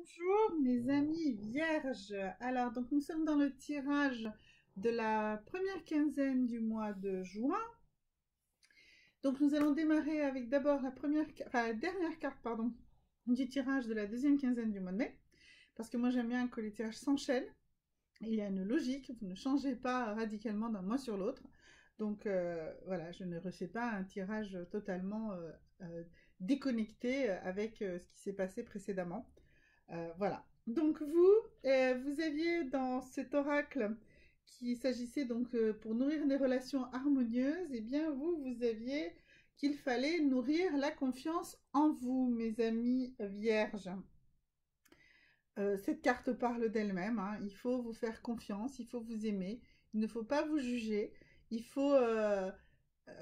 Bonjour mes amis vierges. Alors donc nous sommes dans le tirage de la première quinzaine du mois de juin. Donc nous allons démarrer avec d'abord la dernière carte du tirage de la deuxième quinzaine du mois de mai. Parce que moi j'aime bien que les tirages s'enchaînent. Il y a une logique, vous ne changez pas radicalement d'un mois sur l'autre. Donc voilà, je ne refais pas un tirage totalement déconnecté avec ce qui s'est passé précédemment. Voilà. Donc vous aviez dans cet oracle qu'il s'agissait donc pour nourrir des relations harmonieuses, et bien vous aviez qu'il fallait nourrir la confiance en vous, mes amis vierges. Cette carte parle d'elle-même, hein. Il faut vous faire confiance, il faut vous aimer, il ne faut pas vous juger, il faut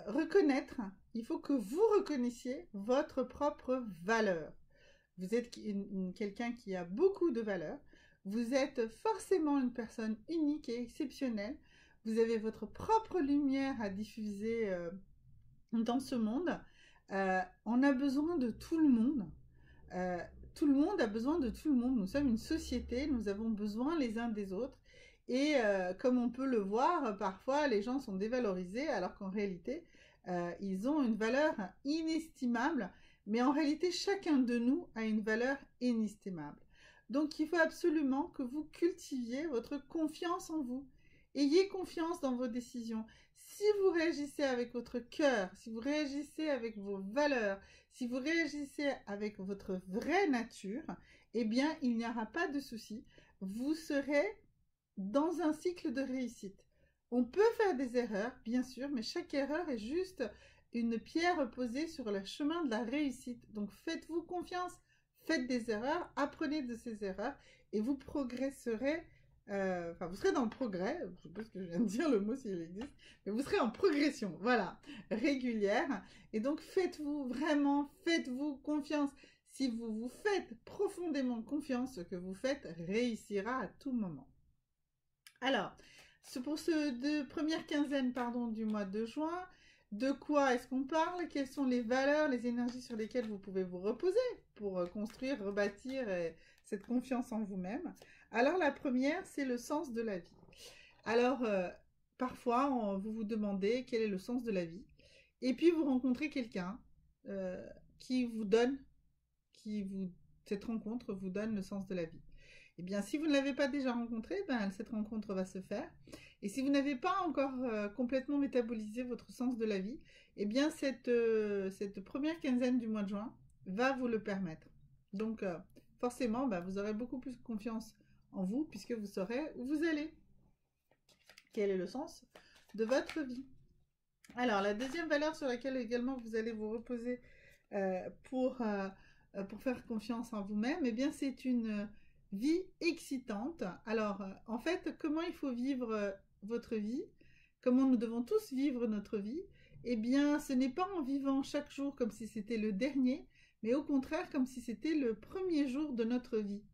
reconnaître, il faut que vous reconnaissiez votre propre valeur. Vous êtes quelqu'un qui a beaucoup de valeur. Vous êtes forcément une personne unique et exceptionnelle. Vous avez votre propre lumière à diffuser dans ce monde. On a besoin de tout le monde. Euh, Tout le monde a besoin de tout le monde. Nous sommes une société, nous avons besoin les uns des autres. Et comme on peut le voir, parfois les gens sont dévalorisés alors qu'en réalité, ils ont une valeur inestimable. Mais en réalité, chacun de nous a une valeur inestimable. Donc il faut absolument que vous cultiviez votre confiance en vous. Ayez confiance dans vos décisions. Si vous réagissez avec votre cœur, si vous réagissez avec vos valeurs, si vous réagissez avec votre vraie nature, eh bien, il n'y aura pas de souci. Vous serez dans un cycle de réussite. On peut faire des erreurs, bien sûr, mais chaque erreur est juste une pierre posée sur le chemin de la réussite. Donc, faites-vous confiance, faites des erreurs, apprenez de ces erreurs et vous progresserez. Vous serez dans le progrès, je ne sais pas ce que je viens de dire, le mot s'il existe, mais vous serez en progression, voilà, régulière. Et donc, faites-vous confiance. Si vous vous faites profondément confiance, ce que vous faites réussira à tout moment. Alors, pour ce première quinzaine du mois de juin, de quoi est-ce qu'on parle? Quelles sont les valeurs, les énergies sur lesquelles vous pouvez vous reposer pour construire, rebâtir cette confiance en vous-même? Alors, la première, c'est le sens de la vie. Alors, parfois, vous vous demandez quel est le sens de la vie. Et puis, vous rencontrez quelqu'un euh, qui vous donne, cette rencontre vous donne le sens de la vie. Eh bien, si vous ne l'avez pas déjà rencontré, cette rencontre va se faire. Et si vous n'avez pas encore complètement métabolisé votre sens de la vie, eh bien, cette première quinzaine du mois de juin va vous le permettre. Donc, forcément, vous aurez beaucoup plus confiance en vous puisque vous saurez où vous allez. Quel est le sens de votre vie? Alors, la deuxième valeur sur laquelle également vous allez vous reposer pour faire confiance en vous-même, eh bien, c'est une vie excitante. Alors, en fait, comment il faut vivre votre vie? Comment nous devons tous vivre notre vie? Eh bien, ce n'est pas en vivant chaque jour comme si c'était le dernier, mais au contraire comme si c'était le premier jour de notre vie.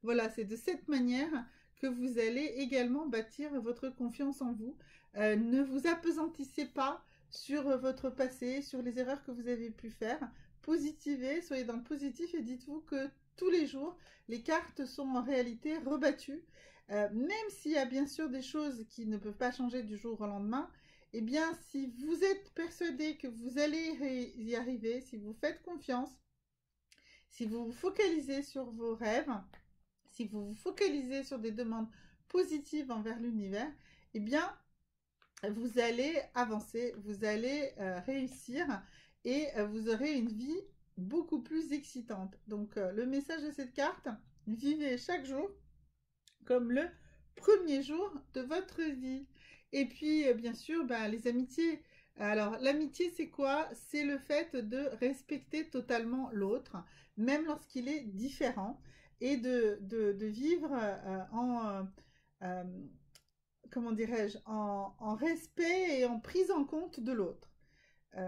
Voilà, c'est de cette manière que vous allez également bâtir votre confiance en vous. Ne vous appesantissez pas sur votre passé, sur les erreurs que vous avez pu faire. Positivez, soyez dans le positif et dites-vous que tous les jours, les cartes sont en réalité rebattues. Même s'il y a bien sûr des choses qui ne peuvent pas changer du jour au lendemain, eh bien, si vous êtes persuadé que vous allez y arriver, si vous faites confiance, si vous vous focalisez sur vos rêves, si vous vous focalisez sur des demandes positives envers l'univers, eh bien, vous allez avancer, vous allez réussir et vous aurez une vie beaucoup plus excitante. Donc, le message de cette carte, vivez chaque jour comme le premier jour de votre vie. Et puis, bien sûr, les amitiés. Alors, l'amitié, c'est quoi? C'est le fait de respecter totalement l'autre, même lorsqu'il est différent, et de vivre euh, comment dirais-je, en respect et en prise en compte de l'autre.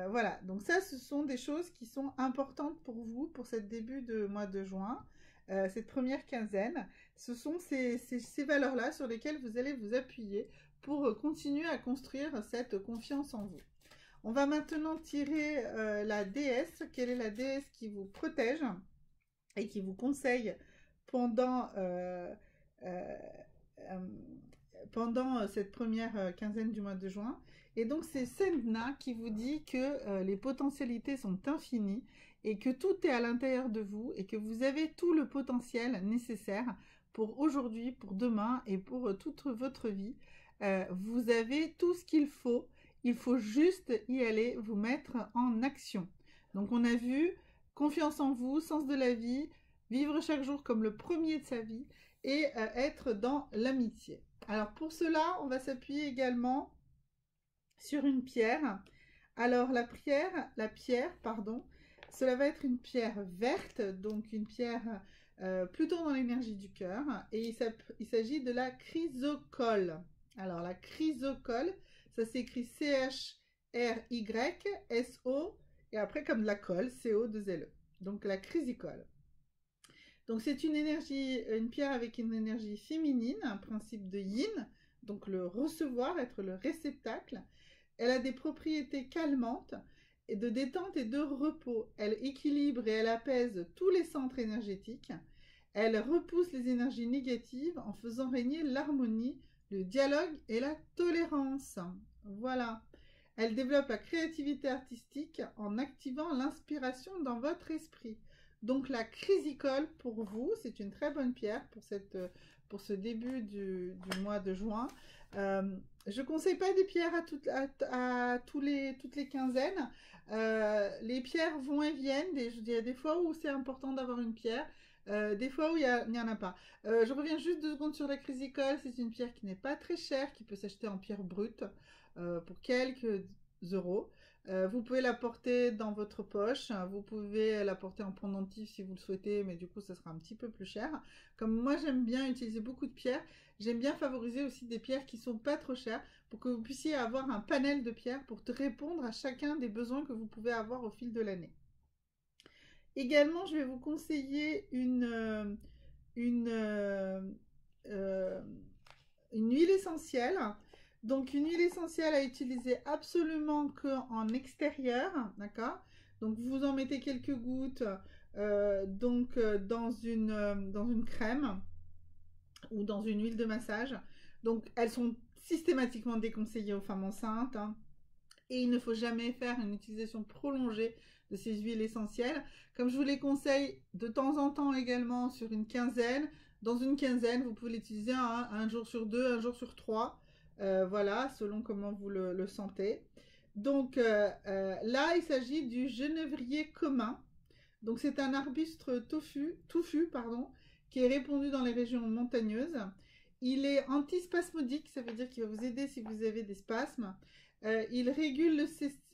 Voilà, donc ça, ce sont des choses qui sont importantes pour vous, pour ce début de mois de juin, cette première quinzaine. Ce sont ces valeurs-là sur lesquelles vous allez vous appuyer pour continuer à construire cette confiance en vous. On va maintenant tirer la déesse. Quelle est la déesse qui vous protège et qui vous conseille pendant, euh, euh, pendant cette première quinzaine du mois de juin. Et donc c'est Sedna qui vous dit que les potentialités sont infinies et que tout est à l'intérieur de vous et que vous avez tout le potentiel nécessaire pour aujourd'hui, pour demain et pour toute votre vie. Vous avez tout ce qu'il faut. Il faut juste y aller, vous mettre en action. Donc on a vu confiance en vous, sens de la vie, vivre chaque jour comme le premier de sa vie et être dans l'amitié. Alors pour cela, on va s'appuyer également sur une pierre. Alors la pierre, pardon, cela va être une pierre verte, donc une pierre plutôt dans l'énergie du cœur, et il s'agit de la chrysocole. Alors la chrysocole, ça s'écrit C-H-R-Y-S-O, et après comme de la colle, C-O-2-L-E. Donc la chrysicole. Donc c'est une pierre avec une énergie féminine, un principe de yin, donc le recevoir, être le réceptacle. Elle a des propriétés calmantes, et de détente et de repos. Elle équilibre et elle apaise tous les centres énergétiques. Elle repousse les énergies négatives en faisant régner l'harmonie, le dialogue et la tolérance. Voilà. Elle développe la créativité artistique en activant l'inspiration dans votre esprit. Donc la chrysicole pour vous, c'est une très bonne pierre pour ce début du mois de juin. Je ne conseille pas des pierres à toutes les quinzaines. Les pierres vont et viennent. Il y a des fois où c'est important d'avoir une pierre. Des fois où il n'y en a pas. Je reviens juste 2 secondes sur la chrysicole. C'est une pierre qui n'est pas très chère, qui peut s'acheter en pierre brute pour quelques euros. Vous pouvez la porter dans votre poche, vous pouvez la porter en pendentif si vous le souhaitez, mais du coup ça sera un petit peu plus cher. Comme moi j'aime bien utiliser beaucoup de pierres, j'aime bien favoriser aussi des pierres qui sont pas trop chères pour que vous puissiez avoir un panel de pierres pour répondre à chacun des besoins que vous pouvez avoir au fil de l'année. Également, je vais vous conseiller une huile essentielle. Donc une huile essentielle à utiliser absolument qu'en extérieur, d'accord? Donc vous en mettez quelques gouttes dans une crème ou dans une huile de massage. Donc elles sont systématiquement déconseillées aux femmes enceintes, hein. Et il ne faut jamais faire une utilisation prolongée de ces huiles essentielles. Comme je vous les conseille de temps en temps également sur une quinzaine, dans une quinzaine, vous pouvez l'utiliser un jour sur 2, un jour sur 3. Voilà, selon comment vous le sentez. Donc là, il s'agit du genévrier commun. Donc c'est un arbuste touffu, qui est répandu dans les régions montagneuses. Il est antispasmodique, ça veut dire qu'il va vous aider si vous avez des spasmes. Il régule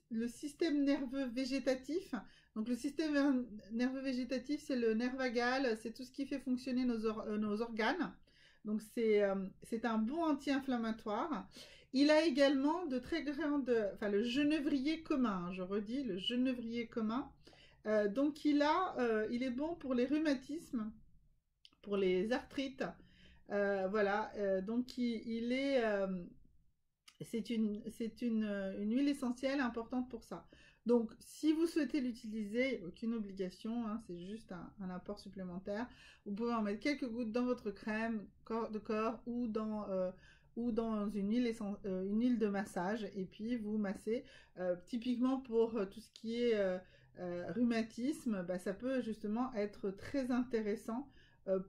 le système nerveux végétatif. Donc le système nerveux végétatif, c'est le nerf vagal, c'est tout ce qui fait fonctionner nos organes. Donc c'est un bon anti-inflammatoire. Il a également de très grandes, le genévrier commun, je redis, le genévrier commun. Donc il est bon pour les rhumatismes, pour les arthrites. Voilà, donc c'est une huile essentielle importante pour ça. Donc, si vous souhaitez l'utiliser, aucune obligation, hein, c'est juste un apport supplémentaire. Vous pouvez en mettre quelques gouttes dans votre crème de corps ou dans une huile de massage et puis vous massez. Typiquement pour tout ce qui est rhumatisme, ça peut justement être très intéressant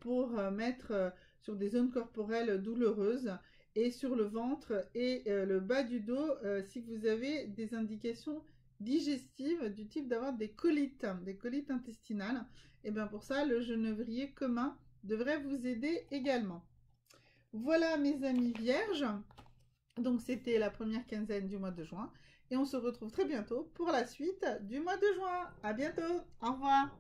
pour mettre sur des zones corporelles douloureuses et sur le ventre et le bas du dos si vous avez des indications digestives du type d'avoir des colites intestinales. Et bien pour ça, le genévrier commun devrait vous aider également. Voilà mes amis vierges. Donc c'était la première quinzaine du mois de juin. Et on se retrouve très bientôt pour la suite du mois de juin. À bientôt. Au revoir.